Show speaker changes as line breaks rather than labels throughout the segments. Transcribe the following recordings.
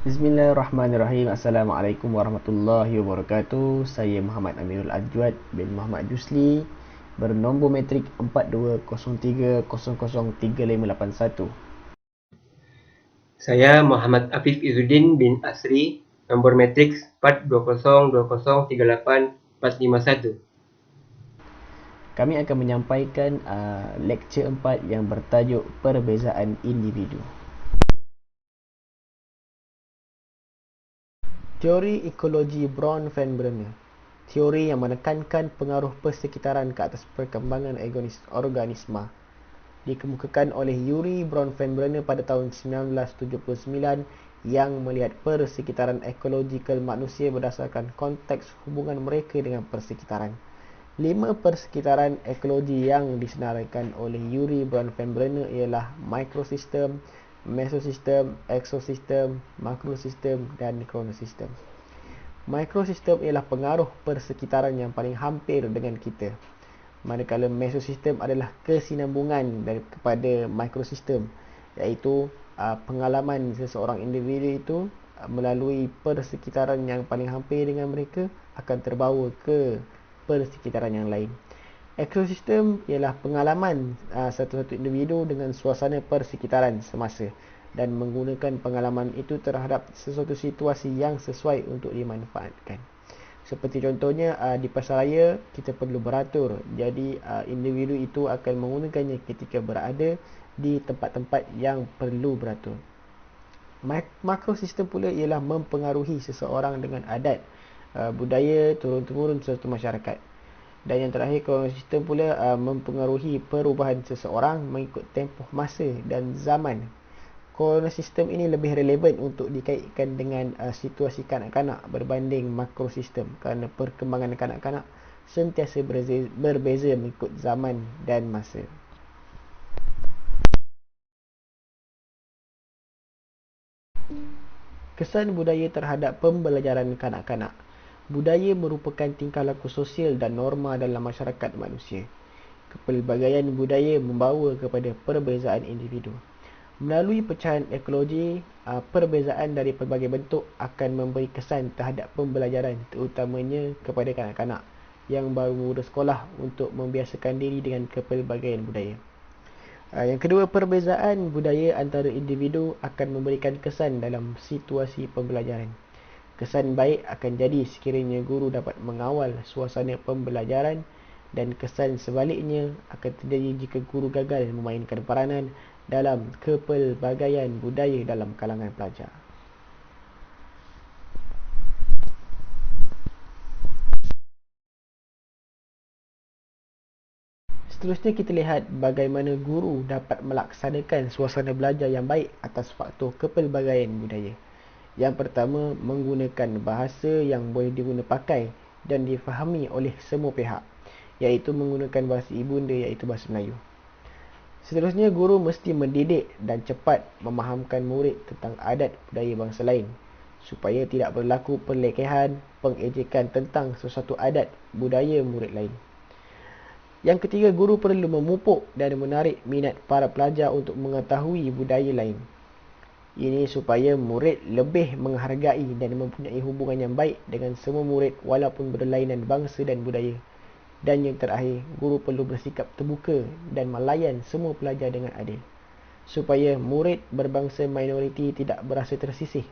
Bismillahirrahmanirrahim. Assalamualaikum warahmatullahi wabarakatuh. Saya Muhammad Amirul Ajwad bin Muhammad Jusli, bernombor matrik 4203003581.
Saya Muhammad Afif Izzuddin bin Asri, nombor matriks 420203841.
Kami akan menyampaikan lecture 4 yang bertajuk Perbezaan Individu. Teori ekologi Bronfenbrenner, teori yang menekankan pengaruh persekitaran ke atas perkembangan organisma, dikemukakan oleh Yuri Bronfenbrenner pada tahun 1979 yang melihat persekitaran ekologikal manusia berdasarkan konteks hubungan mereka dengan persekitaran. 5 persekitaran ekologi yang disenaraikan oleh Yuri Bronfenbrenner ialah mikrosistem, mesosistem, ekosistem, makrosistem dan kronosistem. Mikrosistem ialah pengaruh persekitaran yang paling hampir dengan kita, manakala mesosistem adalah kesinambungan kepada mikrosistem, iaitu pengalaman seseorang individu itu melalui persekitaran yang paling hampir dengan mereka akan terbawa ke persekitaran yang lain. Ekosistem ialah pengalaman satu-satu individu dengan suasana persekitaran semasa dan menggunakan pengalaman itu terhadap sesuatu situasi yang sesuai untuk dimanfaatkan. Seperti contohnya di pasaraya kita perlu beratur, jadi individu itu akan menggunakannya ketika berada di tempat-tempat yang perlu beratur. Makrosistem pula ialah mempengaruhi seseorang dengan adat, budaya turun-temurun suatu masyarakat. Dan yang terakhir, kronosistem pula mempengaruhi perubahan seseorang mengikut tempoh masa dan zaman. Kronosistem ini lebih relevan untuk dikaitkan dengan situasi kanak-kanak berbanding makrosistem kerana perkembangan kanak-kanak sentiasa berbeza mengikut zaman dan masa. Kesan budaya terhadap pembelajaran kanak-kanak. Budaya merupakan tingkah laku sosial dan norma dalam masyarakat manusia. Kepelbagaian budaya membawa kepada perbezaan individu. Melalui pecahan ekologi, perbezaan dari pelbagai bentuk akan memberi kesan terhadap pembelajaran, terutamanya kepada kanak-kanak yang baru mula sekolah untuk membiasakan diri dengan kepelbagaian budaya. Yang kedua, perbezaan budaya antara individu akan memberikan kesan dalam situasi pembelajaran. Kesan baik akan jadi sekiranya guru dapat mengawal suasana pembelajaran, dan kesan sebaliknya akan terjadi jika guru gagal memainkan peranan dalam kepelbagaian budaya dalam kalangan pelajar. Seterusnya kita lihat bagaimana guru dapat melaksanakan suasana belajar yang baik atas faktor kepelbagaian budaya. Yang pertama, menggunakan bahasa yang boleh diguna pakai dan difahami oleh semua pihak, iaitu menggunakan bahasa ibunda, iaitu bahasa Melayu. Seterusnya, guru mesti mendidik dan cepat memahamkan murid tentang adat budaya bangsa lain, supaya tidak berlaku perlekehan, pengejekan tentang sesuatu adat budaya murid lain. Yang ketiga, guru perlu memupuk dan menarik minat para pelajar untuk mengetahui budaya lain. Ini supaya murid lebih menghargai dan mempunyai hubungan yang baik dengan semua murid walaupun berlainan bangsa dan budaya. Dan yang terakhir, guru perlu bersikap terbuka dan melayan semua pelajar dengan adil, supaya murid berbangsa minoriti tidak berasa tersisih.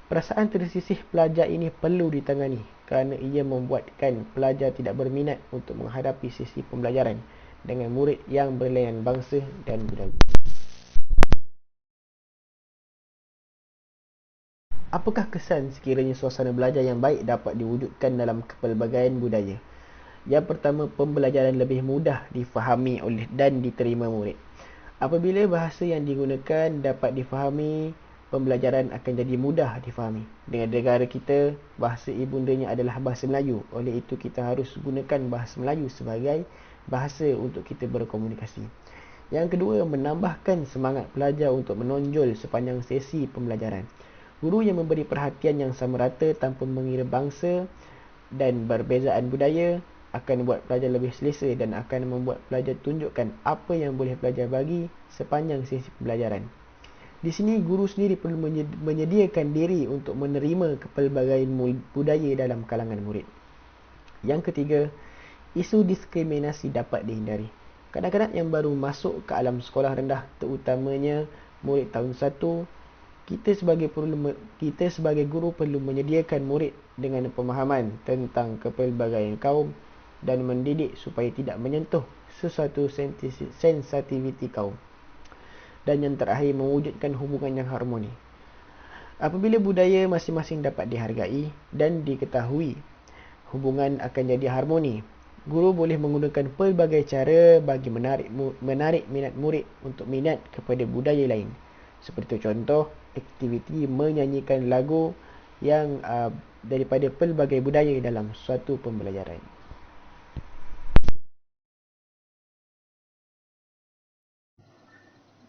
Perasaan tersisih pelajar ini perlu ditangani kerana ia membuatkan pelajar tidak berminat untuk menghadapi sesi pembelajaran dengan murid yang berlainan bangsa dan budaya. Apakah kesan sekiranya suasana belajar yang baik dapat diwujudkan dalam kepelbagaian budaya? Yang pertama, pembelajaran lebih mudah difahami oleh dan diterima murid. Apabila bahasa yang digunakan dapat difahami, pembelajaran akan jadi mudah difahami. Dengan negara kita, bahasa ibundanya adalah bahasa Melayu. Oleh itu, kita harus gunakan bahasa Melayu sebagai bahasa untuk kita berkomunikasi. Yang kedua, menambahkan semangat pelajar untuk menonjol sepanjang sesi pembelajaran. Guru yang memberi perhatian yang sama rata tanpa mengira bangsa dan perbezaan budaya akan membuat pelajar lebih selesa dan akan membuat pelajar tunjukkan apa yang boleh pelajar bagi sepanjang sesi pembelajaran. Di sini guru sendiri perlu menyediakan diri untuk menerima kepelbagaian budaya dalam kalangan murid. Yang ketiga, isu diskriminasi dapat dihindari. Kanak-kanak yang baru masuk ke alam sekolah rendah, terutamanya murid tahun 1, kita sebagai guru perlu menyediakan murid dengan pemahaman tentang kepelbagaian kaum dan mendidik supaya tidak menyentuh sesuatu sensitiviti kaum. Dan yang terakhir, mewujudkan hubungan yang harmoni. Apabila budaya masing-masing dapat dihargai dan diketahui, hubungan akan jadi harmoni. Guru boleh menggunakan pelbagai cara bagi menarik minat murid untuk minat kepada budaya lain. Seperti contoh, aktiviti menyanyikan lagu yang daripada pelbagai budaya dalam suatu pembelajaran.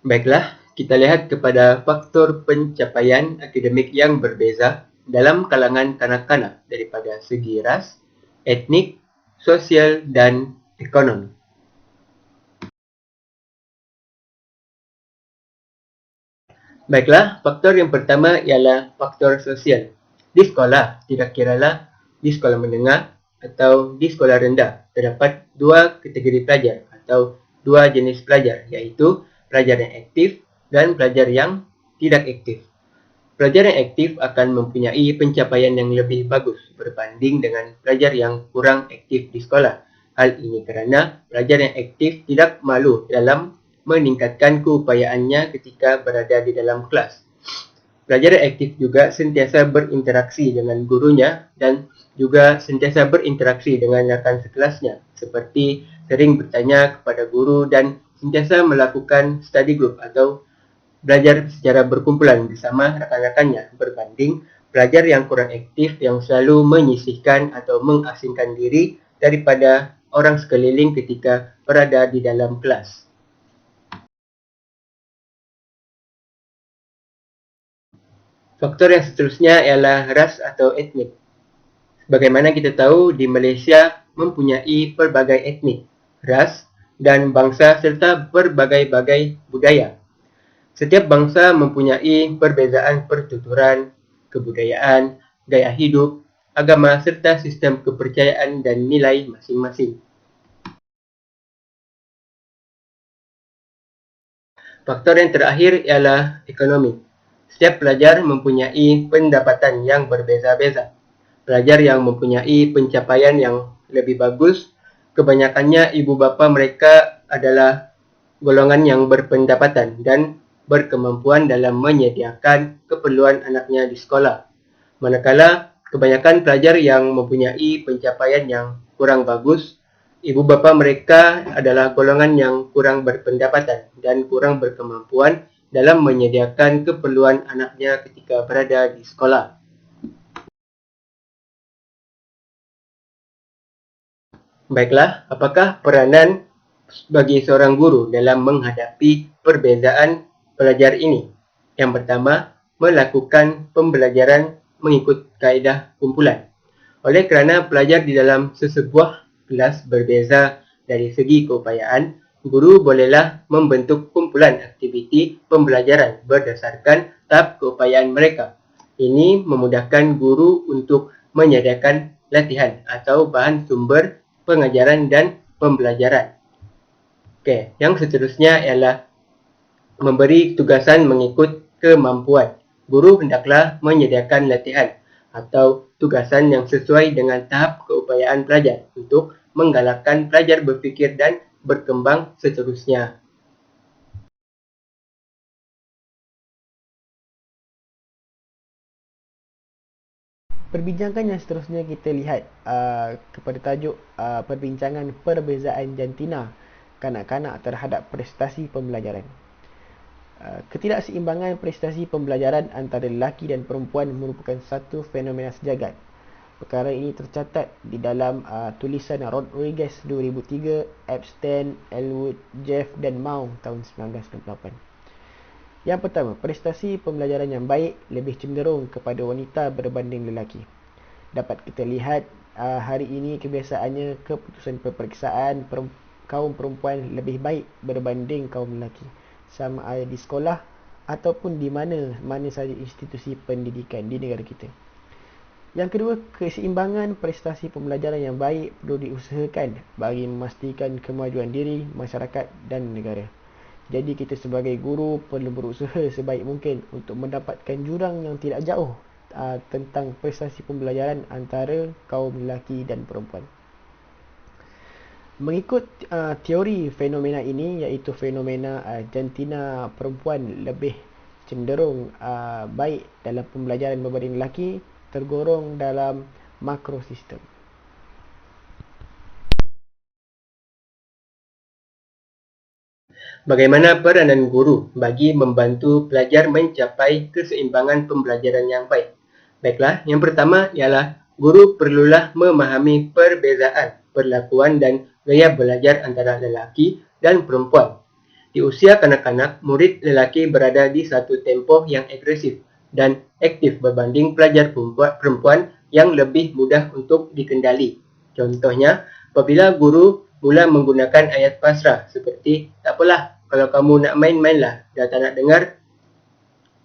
Baiklah, kita lihat kepada faktor pencapaian akademik yang berbeza dalam kalangan kanak-kanak daripada segi ras, etnik, sosial, dan ekonomi. Baiklah, faktor yang pertama ialah faktor sosial. Di sekolah, tidak kiralah di sekolah menengah atau di sekolah rendah, terdapat dua kategori pelajar atau dua jenis pelajar, iaitu pelajar yang aktif dan pelajar yang tidak aktif. Pelajar yang aktif akan mempunyai pencapaian yang lebih bagus berbanding dengan pelajar yang kurang aktif di sekolah. Hal ini kerana pelajar yang aktif tidak malu dalam meningkatkan keupayaannya ketika berada di dalam kelas. Pelajar yang aktif juga sentiasa berinteraksi dengan gurunya dan juga sentiasa berinteraksi dengan rakan sekelasnya, seperti sering bertanya kepada guru dan sentiasa melakukan study group atau belajar secara berkumpulan bersama rakan-rakannya, berbanding pelajar yang kurang aktif yang selalu menyisihkan atau mengasingkan diri daripada orang sekeliling ketika berada di dalam kelas. Faktor yang seterusnya ialah ras atau etnik. Bagaimana kita tahu, di Malaysia mempunyai pelbagai etnik, ras dan bangsa serta berbagai-bagai budaya. Setiap bangsa mempunyai perbezaan pertuturan, kebudayaan, gaya hidup, agama serta sistem kepercayaan dan nilai masing-masing. Faktor yang terakhir ialah ekonomi. Setiap pelajar mempunyai pendapatan yang berbeza-beza. Pelajar yang mempunyai pencapaian yang lebih bagus, kebanyakannya ibu bapa mereka adalah golongan yang berpendapatan dan berkemampuan dalam menyediakan keperluan anaknya di sekolah. Manakala kebanyakan pelajar yang mempunyai pencapaian yang kurang bagus, ibu bapa mereka adalah golongan yang kurang berpendapatan dan kurang berkemampuan dalam menyediakan keperluan anaknya ketika berada di sekolah. Baiklah, apakah peranan bagi seorang guru dalam menghadapi perbezaan pelajar ini? Yang pertama, melakukan pembelajaran mengikut kaedah kumpulan. Oleh kerana pelajar di dalam sesebuah kelas berbeza dari segi keupayaan, guru bolehlah membentuk kumpulan aktiviti pembelajaran berdasarkan tahap keupayaan mereka. Ini memudahkan guru untuk menyediakan latihan atau bahan sumber pengajaran dan pembelajaran. Okey, yang seterusnya ialah memberi tugasan mengikut kemampuan. Guru hendaklah menyediakan latihan atau tugasan yang sesuai dengan tahap keupayaan pelajar untuk menggalakkan pelajar berfikir dan berkembang seterusnya.
Perbincangan yang seterusnya kita lihat kepada tajuk perbincangan perbezaan jantina kanak-kanak terhadap prestasi pembelajaran. Ketidakseimbangan prestasi pembelajaran antara lelaki dan perempuan merupakan satu fenomena sejagat. Perkara ini tercatat di dalam tulisan Rodriguez 2003, Epstein, Elwood, Jeff dan Mao tahun 1998. Yang pertama, prestasi pembelajaran yang baik lebih cenderung kepada wanita berbanding lelaki. Dapat kita lihat hari ini kebiasaannya keputusan peperiksaan kaum perempuan lebih baik berbanding kaum lelaki. Sama ada di sekolah ataupun di mana saja institusi pendidikan di negara kita. Yang kedua, keseimbangan prestasi pembelajaran yang baik perlu diusahakan bagi memastikan kemajuan diri, masyarakat dan negara. Jadi kita sebagai guru perlu berusaha sebaik mungkin untuk mendapatkan jurang yang tidak jauh tentang prestasi pembelajaran antara kaum lelaki dan perempuan. Mengikut teori fenomena ini, iaitu fenomena jantina perempuan lebih cenderung baik dalam pembelajaran berbanding lelaki, tergolong dalam makrosistem.
Bagaimana peranan guru bagi membantu pelajar mencapai keseimbangan pembelajaran yang baik? Baiklah, yang pertama ialah guru perlulah memahami perbezaan perlakuan dan gaya belajar antara lelaki dan perempuan. Di usia kanak-kanak, murid lelaki berada di satu tempoh yang agresif dan aktif berbanding pelajar perempuan yang lebih mudah untuk dikendali. Contohnya, apabila guru mula menggunakan ayat pasrah seperti, tak apalah, kalau kamu nak main-mainlah, dah tak nak dengar,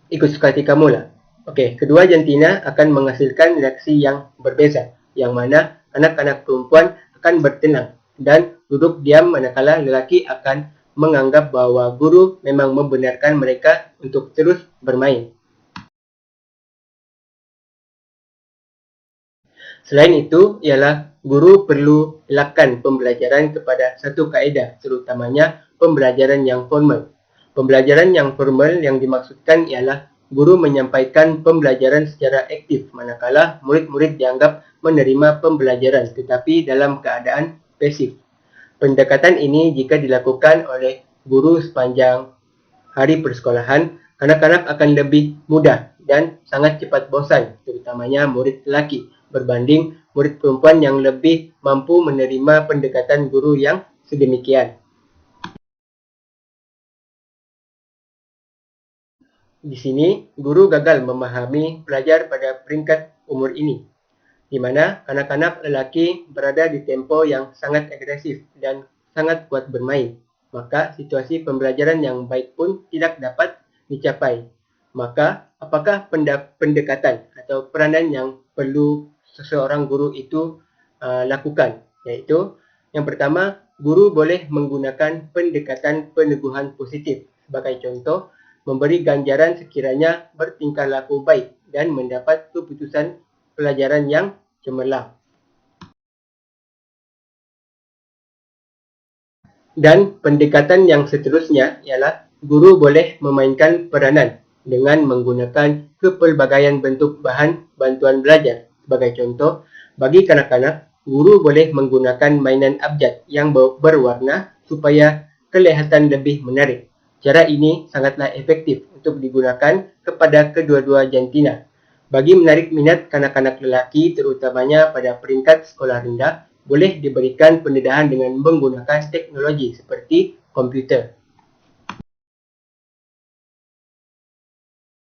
ikut suka hati kamu lah. Okey, kedua jantina akan menghasilkan reaksi yang berbeza, yang mana anak-anak perempuan akan bertenang dan duduk diam, manakala lelaki akan menganggap bahawa guru memang membenarkan mereka untuk terus bermain. Selain itu, ialah guru perlu elakkan pembelajaran kepada satu kaedah, terutamanya pembelajaran yang formal. Pembelajaran yang formal yang dimaksudkan ialah guru menyampaikan pembelajaran secara aktif, manakala murid-murid dianggap menerima pembelajaran tetapi dalam keadaan pasif. Pendekatan ini jika dilakukan oleh guru sepanjang hari persekolahan, kanak-kanak akan lebih mudah dan sangat cepat bosan, terutamanya murid lelaki, berbanding murid perempuan yang lebih mampu menerima pendekatan guru yang sedemikian. Di sini, guru gagal memahami pelajar pada peringkat umur ini, di mana kanak-kanak lelaki berada di tempo yang sangat agresif dan sangat kuat bermain. Maka situasi pembelajaran yang baik pun tidak dapat dicapai. Maka, apakah pendekatan atau peranan yang perlu seseorang guru itu lakukan? Iaitu, yang pertama, guru boleh menggunakan pendekatan peneguhan positif. Sebagai contoh, memberi ganjaran sekiranya bertingkah laku baik dan mendapat keputusan pelajaran yang cemerlang. Dan pendekatan yang seterusnya ialah guru boleh memainkan peranan dengan menggunakan kepelbagaian bentuk bahan bantuan belajar. Sebagai contoh, bagi kanak-kanak, guru boleh menggunakan mainan abjad yang berwarna supaya kelihatan lebih menarik. Cara ini sangatlah efektif untuk digunakan kepada kedua-dua jantina. Bagi menarik minat kanak-kanak lelaki, terutamanya pada peringkat sekolah rendah, boleh diberikan pendedahan dengan menggunakan teknologi seperti komputer.